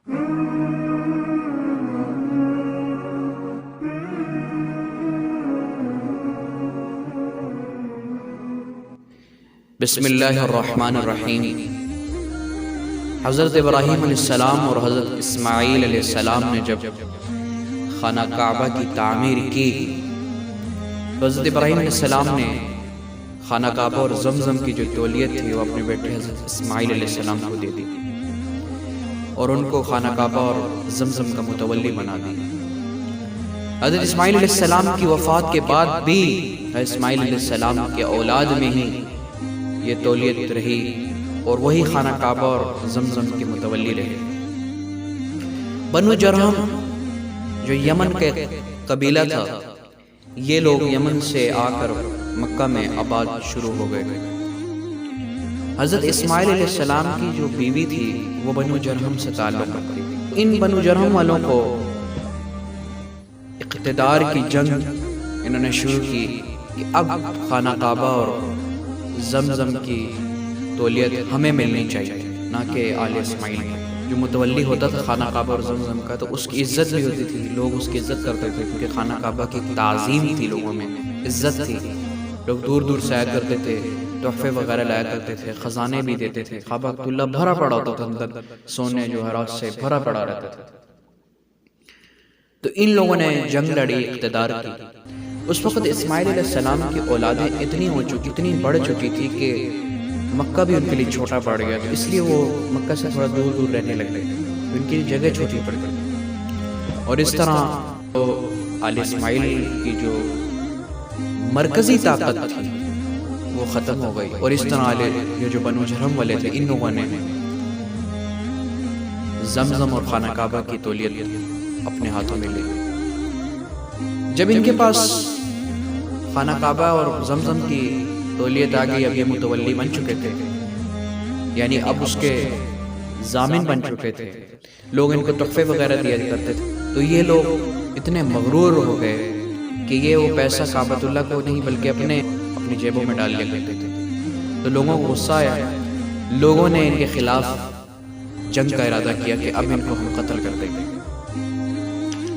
بسم اللہ الرحمن الرحیم۔ حضرت ابراہیم علیہ السلام اور حضرت اسماعیل علیہ السلام نے جب خانہ کعبہ کی تعمیر کی تو حضرت ابراہیم علیہ السلام نے خانہ کعبہ اور زمزم کی جو تولیت تھی وہ اپنے بیٹے حضرت اسماعیل علیہ السلام کو دے دی اور ان کو خانہ کعبہ اور زمزم کا متولی بنا دی۔ حضرت اسماعیل علیہ السلام کی وفات کے بعد بھی حضرت اسماعیل علیہ السلام کے اولاد میں ہی یہ تولیت رہی اور وہی خانہ کعبہ اور زمزم کے متولی رہے۔ بنو جرہم جو یمن کے قبیلہ تھا، یہ لوگ یمن سے آ کر مکہ میں آباد شروع ہو گئے۔ حضرت اسماعیل علیہ السلام کی جو بیوی تھی وہ بنو جرہم سے تعلق رکھتی تھی۔ ان بنو جرہم والوں کو اقتدار کی جنگ انہوں نے شروع کی کہ اب خانہ کعبہ اور زمزم کی تولیت ہمیں ملنی چاہیے، نہ کہ آل اسماعیل کی۔ جو متولی ہوتا تھا خانہ کعبہ اور زمزم کا تو اس کی عزت بھی ہوتی تھی، لوگ اس کی عزت کرتے تھے کیونکہ خانہ کعبہ کی تعظیم تھی، لوگوں میں عزت تھی، لوگ دور دور سے آیا کرتے تھے، تحفے وغیرہ لایا کرتے تھے، خزانے بھی دیتے تھے۔ کعبہ اللہ بھرا پڑا ہوتا تھا، اندر سونے جوہرات سے بھرا پڑا رہتا تھا۔ تو ان لوگوں نے جنگ لڑی، اقتدار کی۔ اس وقت اسماعیل علیہ السلام کی اولادیں اتنی بڑھ چکی تھی کہ مکہ بھی ان کے لیے چھوٹا پڑ گیا، تو اس لیے وہ مکہ سے تھوڑا دور دور رہنے لگے، ان کی جگہ چھوٹی پڑ گئی اور اس طرح آل اسماعیل کی جو مرکزی طاقت تھی وہ ختم ہو گئی، اور اس طرح یہ جو بنو جرہم والے تھے ان لوگوں نے زمزم اور خانہ کعبہ کی تولیت اپنے ہاتھوں میں لی۔ جب ان کے پاس خانہ کعبہ اور زمزم کی تولیت آ گئی، اب یہ متولی بن چکے تھے، یعنی اب اس کے ضامن بن چکے تھے، لوگ ان کو تحفے وغیرہ دیا کرتے تھے، تو یہ لوگ اتنے مغرور ہو گئے کہ یہ وہ پیسہ کعبۃ اللہ کو نہیں بلکہ اپنی جیبوں میں ڈال لیا کرتے تھے۔ تو لوگوں کو غصہ آیا، لوگوں نے ان کے خلاف جنگ کا ارادہ کیا کہ اب ان کو ہم قتل کر دیں گے۔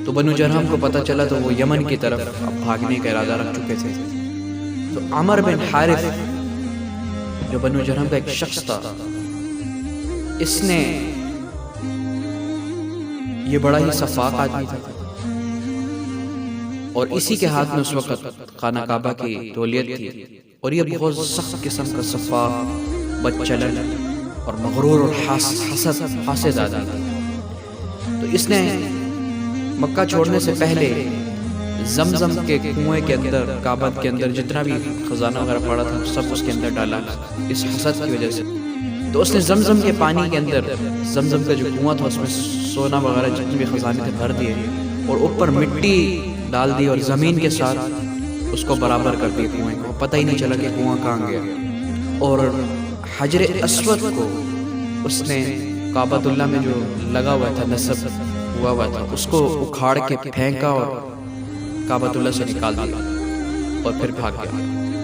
تو بنو جرہم کو پتہ چلا تو وہ یمن کی طرف اب بھاگنے کا ارادہ رکھ چکے تھے۔ تو عمر بن حارث جو بنو جرہم کا ایک شخص تھا، اس نے یہ بڑا ہی سفاک آدمی تھا اور اسی کے ہاتھ میں اس وقت خانہ کعبہ کی تولیت تھی، اور یہ بہت سخت قسم کا سفاک، بدچلن اور مغرور اور حاسد آدمی تھا۔ تو اس نے مکہ چھوڑنے سے پہلے زمزم کے کنویں کے اندر، کعبہ کے اندر جتنا بھی خزانہ وغیرہ پڑا تھا سب اس کے اندر ڈالا اس حسد کی وجہ سے۔ تو اس نے زمزم کے پانی کے اندر، زمزم کا جو کنواں تھا اس میں سونا وغیرہ جتنے بھی خزانے تھے بھر دیے، اور اوپر مٹی ڈال دی اور زمین کے ساتھ اس کو برابر کر دی کنویں کو، پتہ ہی نہیں چلا کہ کنواں کہاں گیا۔ اور حجر اسود کو اس نے کعبۃ اللہ میں جو لگا ہوا تھا، نصب ہوا تھا، اس کو اکھاڑ کے پھینکا اور کعبۃ اللہ سے نکال دیا اور پھر بھاگ گیا۔